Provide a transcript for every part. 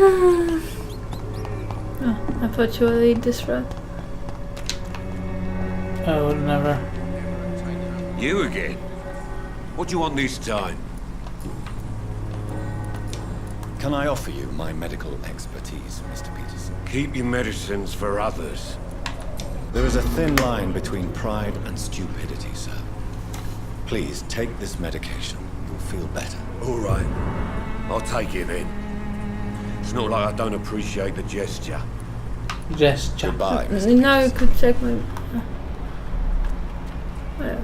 Oh, I thought you would eat this rat. I would never. You again? What do you want this time? Can I offer you my medical expertise, Mr. Peterson? Keep your medicines for others. There is a thin line between pride and stupidity, sir. Please take this medication. You'll feel better. All right. I'll take it then. It's not like I don't appreciate the gesture. Gesture. Goodbye, Mr. Now you could check my... Well,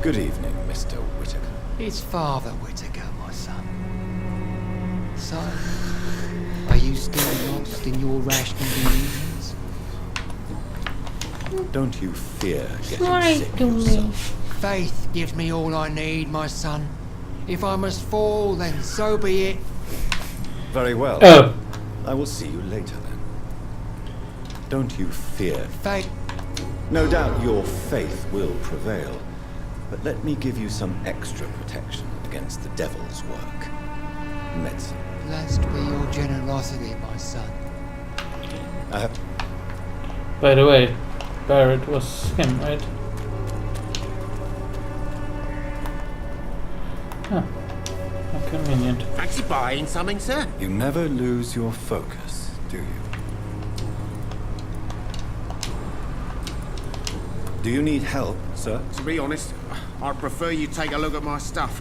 Good evening, Mr. Whittaker. It's Father Whittaker, my son. So, are you still lost in your rational delusions? Don't you fear getting Sorry sick to me. yourself? Faith gives me all I need, my son. If I must fall, then so be it. Very well. Oh. I will see you later then. Don't you fear. Faith. No doubt your faith will prevail. But let me give you some extra protection against the devil's work. Medicine. Blessed be your generosity, my son. I have... By the way, Barrett was him, right? Huh. How convenient. Fancy buying something, sir? You never lose your focus, do you? Do you need help, sir? To be honest, I'd prefer you take a look at my stuff.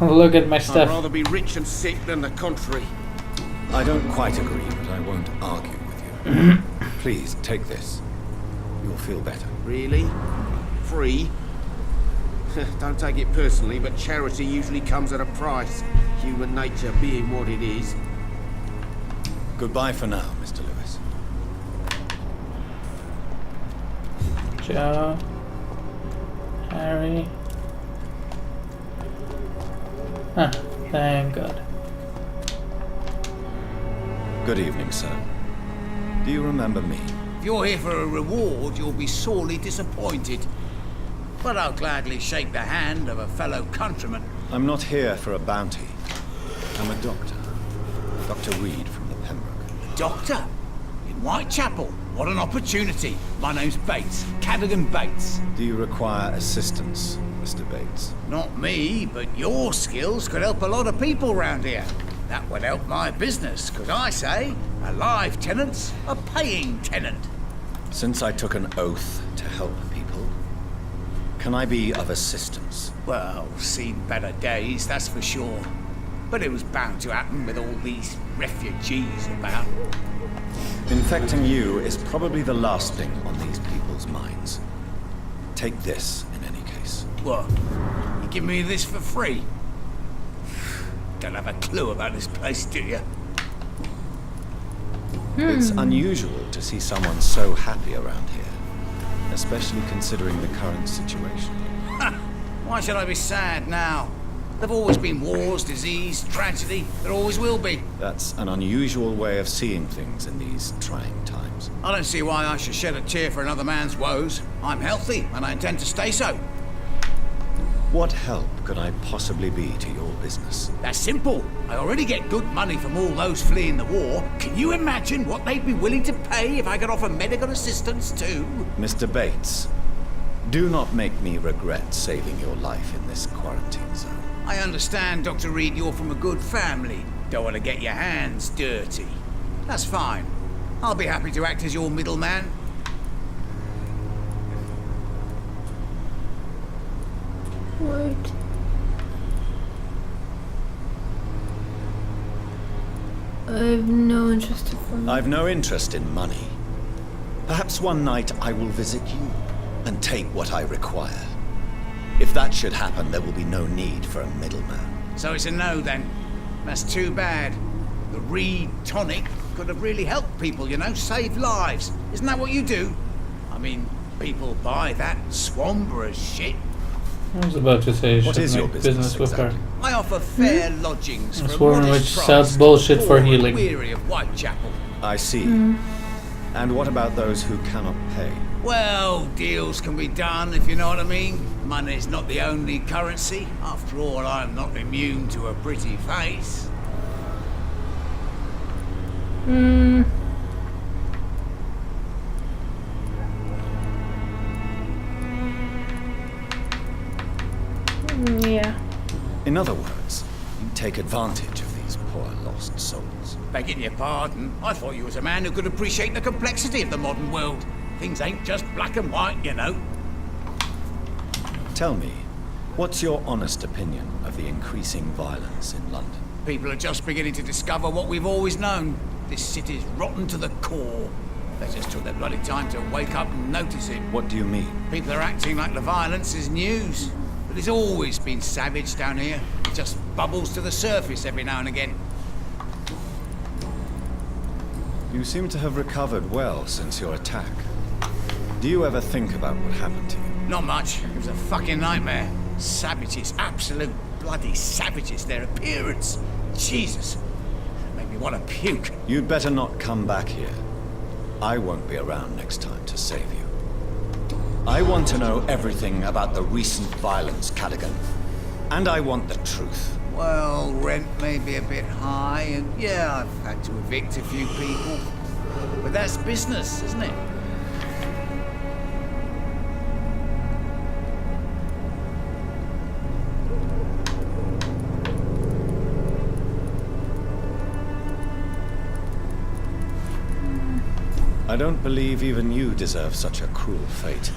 Look at my I'd stuff. rather be rich and sick than the contrary. I don't quite agree, but I won't argue with you. Please, take this. You'll feel better. Really? Free? Don't take it personally, but charity usually comes at a price. Human nature being what it is. Goodbye for now, Mr. Lewis. Joe. Harry. Huh, thank God. Good evening, sir. Do you remember me? If you're here for a reward, you'll be sorely disappointed. But I'll gladly shake the hand of a fellow countryman. I'm not here for a bounty. I'm a doctor. Dr. Reed from the Pembroke. Doctor? In Whitechapel? What an opportunity. My name's Bates. Cadogan Bates. Do you require assistance, Mr. Bates? Not me, but your skills could help a lot of people round here. That would help my business, because I say a live tenant's a paying tenant. Since I took an oath to help people, can I be of assistance? Well, seen better days, that's for sure. But it was bound to happen with all these refugees about. Infecting you is probably the last thing on these people's minds. Take this, in any case. What? You give me this for free? Don't have a clue about this place, do you? It's unusual to see someone so happy around here, especially considering the current situation. Why should I be sad now? There've always been wars, disease, tragedy. There always will be. That's an unusual way of seeing things in these trying times. I don't see why I should shed a tear for another man's woes. I'm healthy, and I intend to stay so. What help could I possibly be to your business? That's simple. I already get good money from all those fleeing the war. Can you imagine what they'd be willing to pay if I could offer medical assistance too? Mr. Bates, do not make me regret saving your life in this quarantine zone. I understand, Dr. Reed, you're from a good family. Don't want to get your hands dirty. That's fine. I'll be happy to act as your middleman. wait. I have no interest in fun. I've no interest in money. Perhaps one night I will visit you and take what I require. If that should happen, there will be no need for a middleman. So it's a no then. That's too bad. The Reed tonic could have really helped people, you know, saved lives. Isn't that what you do? I mean, people buy that Swamborous shit. I was about to say you What should is your make business with her. exactly? I offer fair lodgings That's for a one modest which price sells to bullshit the for poor and healing. weary of Whitechapel. I see. And what about those who cannot pay? Well, deals can be done, if you know what I mean. Money's not the only currency. After all, I'm not immune to a pretty face. Yeah. In other words, you take advantage of these poor lost souls. Begging your pardon, I thought you was a man who could appreciate the complexity of the modern world. Things ain't just black and white, you know. Tell me, what's your honest opinion of the increasing violence in London? People are just beginning to discover what we've always known. This city's rotten to the core. They just took their bloody time to wake up and notice it. What do you mean? People are acting like the violence is news. But it's always been savage down here. It just bubbles to the surface every now and again. You seem to have recovered well since your attack. Do you ever think about what happened to you? Not much. It was a fucking nightmare. Savages, absolute bloody savages. Their appearance. Jesus. It made me want to puke. You'd better not come back here. I won't be around next time to save you. I want to know everything about the recent violence, Cadogan. And I want the truth. Well, rent may be a bit high, and yeah, I've had to evict a few people. But that's business, isn't it? I don't believe even you deserve such a cruel fate,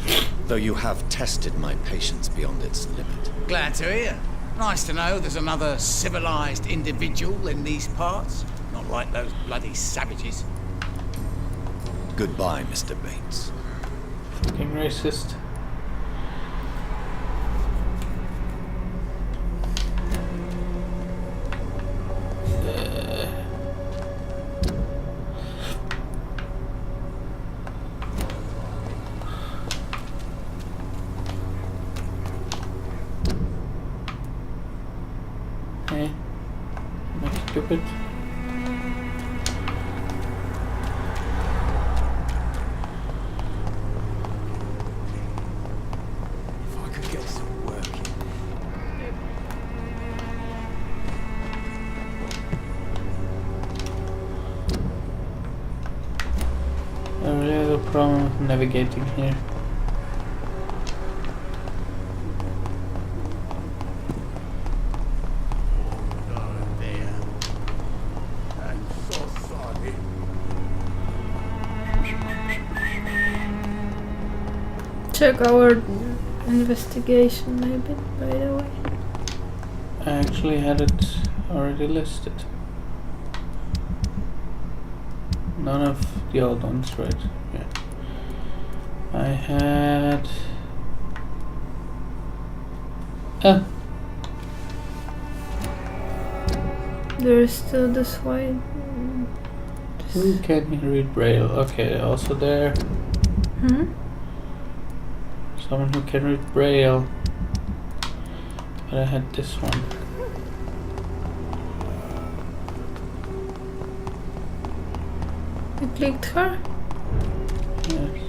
though you have tested my patience beyond its limit. Glad to hear. Nice to know there's another civilized individual in these parts. Not like those bloody savages. Goodbye, Mr. Bates. Fucking racist. Hey, am I stupid? If I could get some work in. I really have a problem with navigating here. Check our investigation, maybe, by the way. I actually had it already listed. None of the old ones, right? Yeah. I had... Ah! There's still this white... Who can read Braille? Okay, also there. Someone who can read Braille. But I had this one. You clicked her? Yes.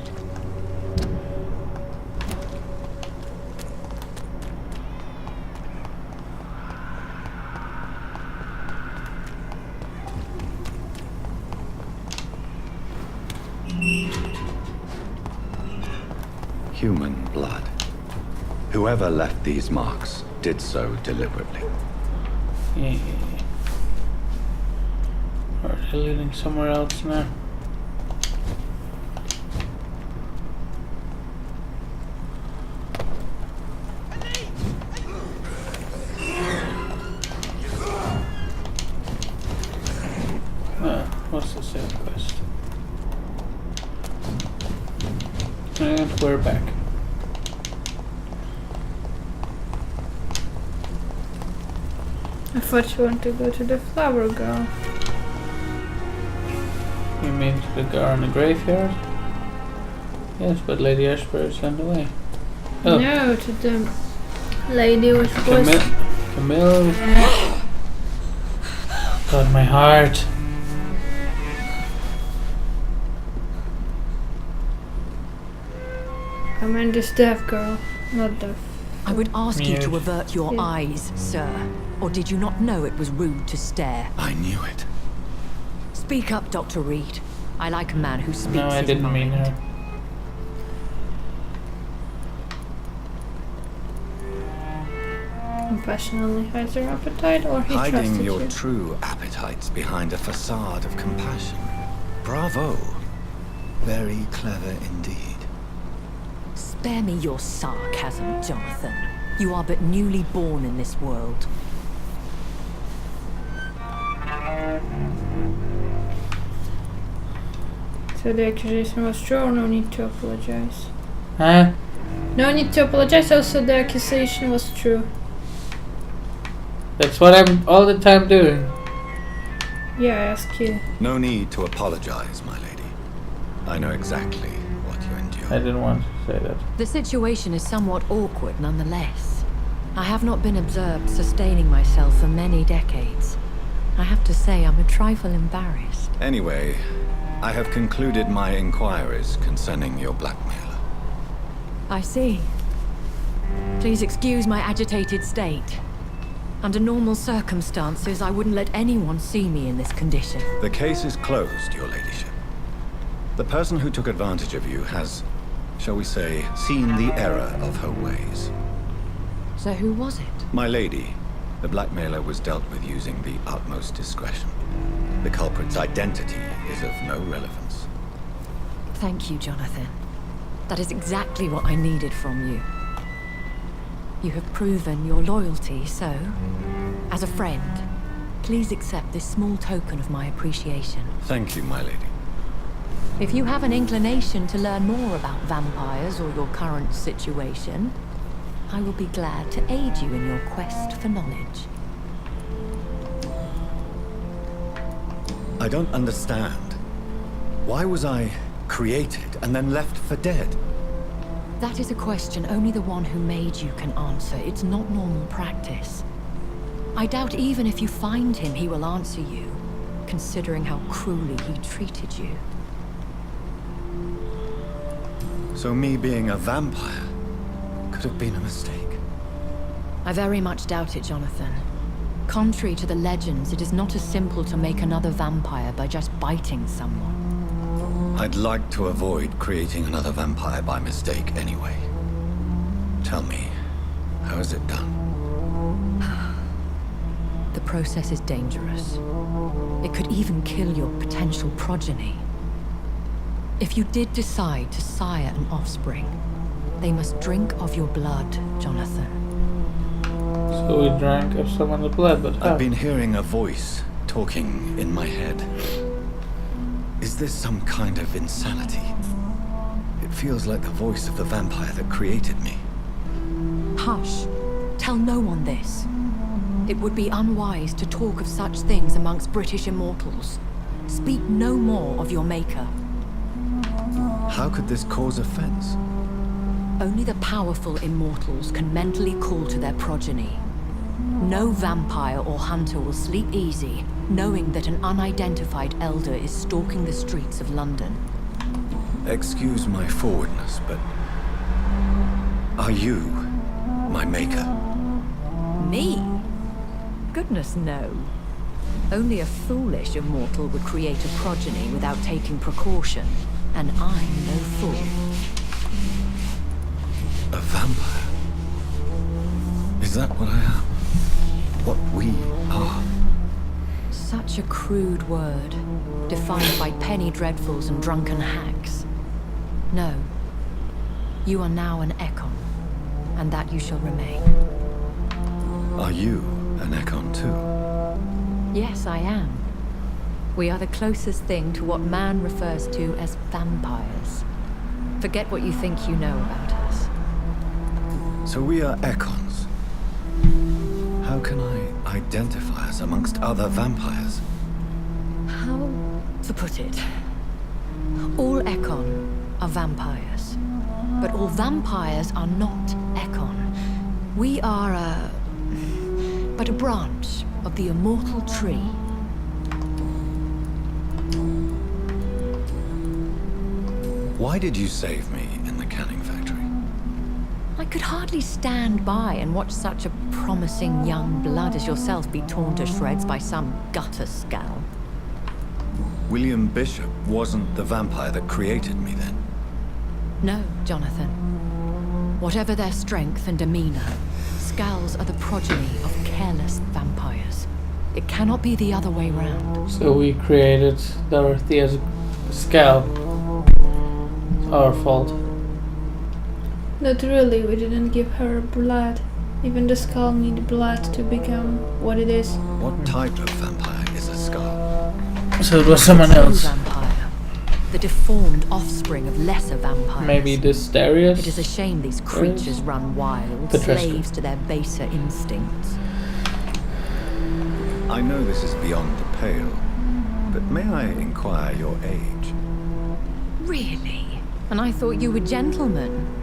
Human blood. Whoever left these marks did so deliberately. Yeah. Are they leading somewhere else now? What's the side quest? And we're back. I thought you wanted to go to the flower girl. You mean to the girl in the graveyard? Yes, but Lady Ashbury is on the way. Oh. No, to the lady with Camille. God, my heart. I meant this deaf girl, not deaf. I would ask you to Mute. avert your Yeah. eyes, sir. Or did you not know it was rude to stare? I knew it. Speak up, Dr. Reed. I like a man who speaks No, I his didn't mind. mean her. Compassionately hides her appetite, or he Hiding trusted your you. true appetites behind a facade of compassion. Bravo. Very clever indeed. Spare me your sarcasm, Jonathan. You are but newly born in this world. So the accusation was true, or no need to apologize? Huh? No need to apologize, also the accusation was true. That's what I'm all the time doing. Yeah, I ask you. No need to apologize, my lady. I know exactly what you I endured. didn't want to say that. The situation is somewhat awkward nonetheless. I have not been observed sustaining myself for many decades. I have to say I'm a trifle embarrassed. Anyway, I have concluded my inquiries concerning your blackmailer. I see. Please excuse my agitated state. Under normal circumstances, I wouldn't let anyone see me in this condition. The case is closed, your ladyship. The person who took advantage of you has, shall we say, seen the error of her ways. So who was it? My lady, the blackmailer was dealt with using the utmost discretion. The culprit's identity is of no relevance. Thank you, Jonathan. That is exactly what I needed from you. You have proven your loyalty, so, as a friend, please accept this small token of my appreciation. Thank you, my lady. If you have an inclination to learn more about vampires or your current situation, I will be glad to aid you in your quest for knowledge. I don't understand. Why was I created and then left for dead? That is a question only the one who made you can answer. It's not normal practice. I doubt even if you find him, he will answer you, considering how cruelly he treated you. So me being a vampire could have been a mistake. I very much doubt it, Jonathan. Contrary to the legends, it is not as simple to make another vampire by just biting someone. I'd like to avoid creating another vampire by mistake anyway. Tell me, how is it done? The process is dangerous. It could even kill your potential progeny. If you did decide to sire an offspring, they must drink of your blood, Jonathan. So we drank of someone's blood, but how? I've been hearing a voice talking in my head. Is this some kind of insanity? It feels like the voice of the vampire that created me. Hush. Tell no one this. It would be unwise to talk of such things amongst British immortals. Speak no more of your maker. How could this cause offense? Only the powerful immortals can mentally call to their progeny. No vampire or hunter will sleep easy, knowing that an unidentified elder is stalking the streets of London. Excuse my forwardness, but are you my maker? Me? Goodness, no. Only a foolish immortal would create a progeny without taking precaution, and I'm no fool. A vampire? Is that what I am? What we are? Such a crude word, defined by penny dreadfuls and drunken hacks. No. You are now an Ekon, and that you shall remain. Are you an Ekon too? Yes, I am. We are the closest thing to what man refers to as vampires. Forget what you think you know about us. So we are Ekons. How can I identify us amongst other vampires? How to put it? All Ekon are vampires. But all vampires are not Ekon. We are but a branch of the immortal tree. Why did you save me in the canning factory? I could hardly stand by and watch such a promising young blood as yourself be torn to shreds by some gutter scowl. William Bishop wasn't the vampire that created me then. No, Jonathan. Whatever their strength and demeanor, scowls are the progeny of careless vampires. It cannot be the other way round. So we created Dorothy as a scowl. It's our fault. Not really, we didn't give her blood. Even the skull needed blood to become what it is. What type of vampire is a skull? So it was someone The true else. vampire, the deformed offspring of lesser vampires. Maybe this Darius? It is a shame these creatures run wild, Patricia. slaves to their baser instincts. I know this is beyond the pale, but may I inquire your age? Really? And I thought you were gentlemen.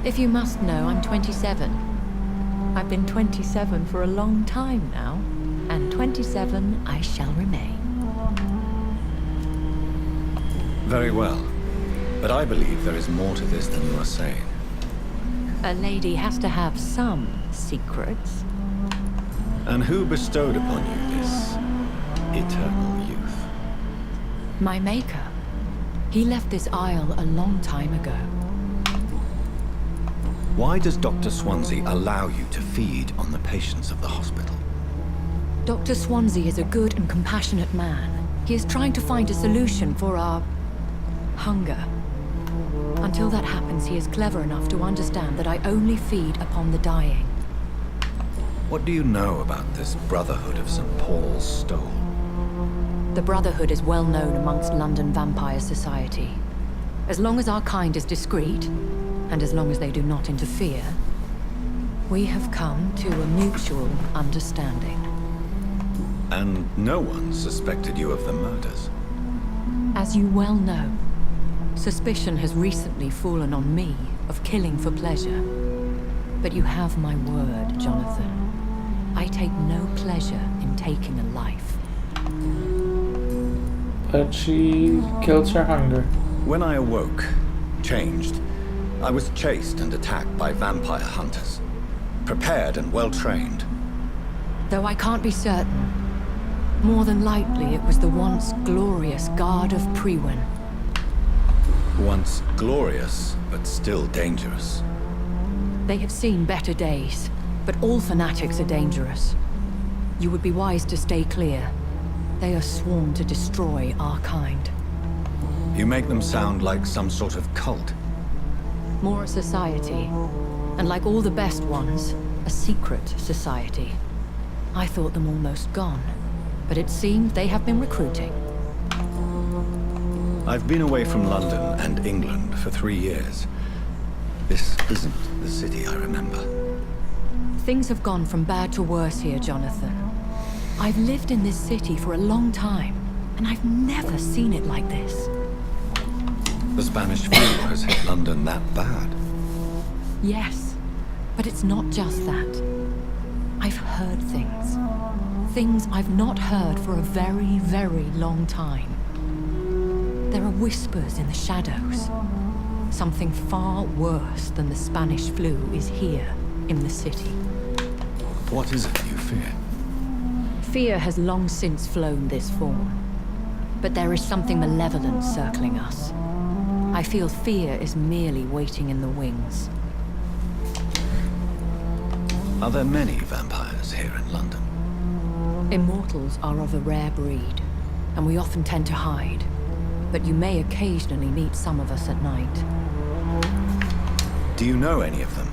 If you must know, I'm 27. I've been 27 for a long time now, and 27 I shall remain. Very well, but I believe there is more to this than you are saying. A lady has to have some secrets. And who bestowed upon you this eternal youth? My maker. He left this isle a long time ago. Why does Dr. Swansea allow you to feed on the patients of the hospital? Dr. Swansea is a good and compassionate man. He is trying to find a solution for our hunger. Until that happens, he is clever enough to understand that I only feed upon the dying. What do you know about this Brotherhood of St. Paul's Stole? The Brotherhood is well known amongst London vampire society. As long as our kind is discreet, and as long as they do not interfere, we have come to a mutual understanding. And no one suspected you of the murders? As you well know, suspicion has recently fallen on me of killing for pleasure. But you have my word, Jonathan. I take no pleasure in taking a life. But she killed her hunger. When I awoke, changed, I was chased and attacked by vampire hunters. Prepared and well-trained. Though I can't be certain, more than likely it was the once glorious Guard of Priwen. Once glorious, but still dangerous. They have seen better days, but all fanatics are dangerous. You would be wise to stay clear. They are sworn to destroy our kind. You make them sound like some sort of cult. More a society, and like all the best ones, a secret society. I thought them almost gone, but it seemed they have been recruiting. I've been away from London and England for 3 years. This isn't the city I remember. Things have gone from bad to worse here, Jonathan. I've lived in this city for a long time, and I've never seen it like this. The Spanish flu has hit London that bad. Yes, but it's not just that. I've heard things. Things I've not heard for a very, very long time. There are whispers in the shadows. Something far worse than the Spanish flu is here in the city. What is it you fear? Fear has long since flown this form. But there is something malevolent circling us. I feel fear is merely waiting in the wings. Are there many vampires here in London? Immortals are of a rare breed, and we often tend to hide. But you may occasionally meet some of us at night. Do you know any of them?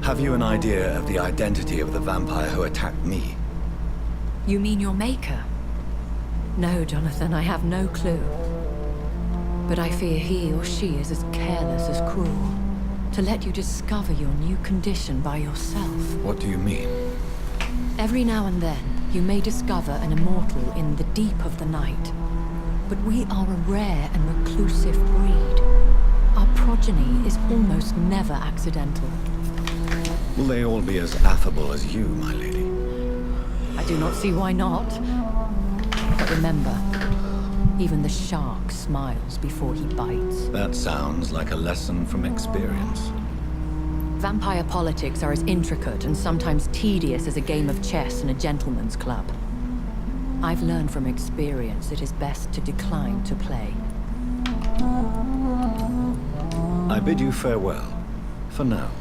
Have you an idea of the identity of the vampire who attacked me? You mean your maker? No, Jonathan, I have no clue. But I fear he or she is as careless as cruel. To let you discover your new condition by yourself. What do you mean? Every now and then, you may discover an immortal in the deep of the night. But we are a rare and reclusive breed. Our progeny is almost never accidental. Will they all be as affable as you, my lady? I do not see why not. But remember, even the shark smiles before he bites. That sounds like a lesson from experience. Vampire politics are as intricate and sometimes tedious as a game of chess in a gentleman's club. I've learned from experience it is best to decline to play. I bid you farewell, for now.